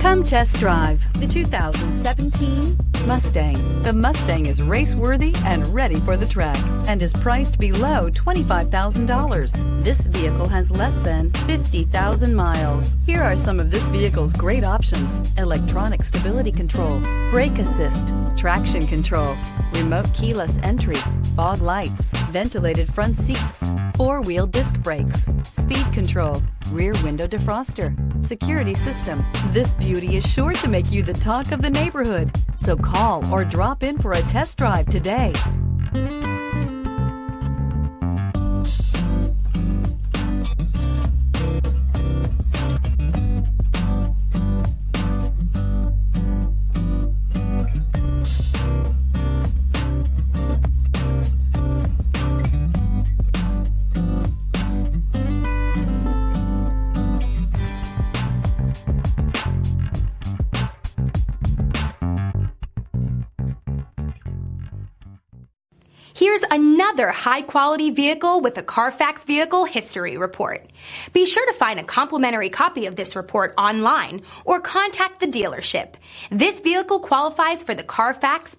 Come test drive the 2017 Mustang. The Mustang is race-worthy and ready for the track and is priced below $25,000. This vehicle has less than 50,000 miles. Here are some of this vehicle's great options: electronic stability control, brake assist, traction control, remote keyless entry, fog lights, ventilated front seats, four-wheel disc brakes, speed control, rear window defroster, security system. This beauty is sure to make you the talk of the neighborhood. So call or drop in for a test drive today. Here's another high-quality vehicle with a Carfax Vehicle History Report. Be sure to find a complimentary copy of this report online or contact the dealership. This vehicle qualifies for the Carfax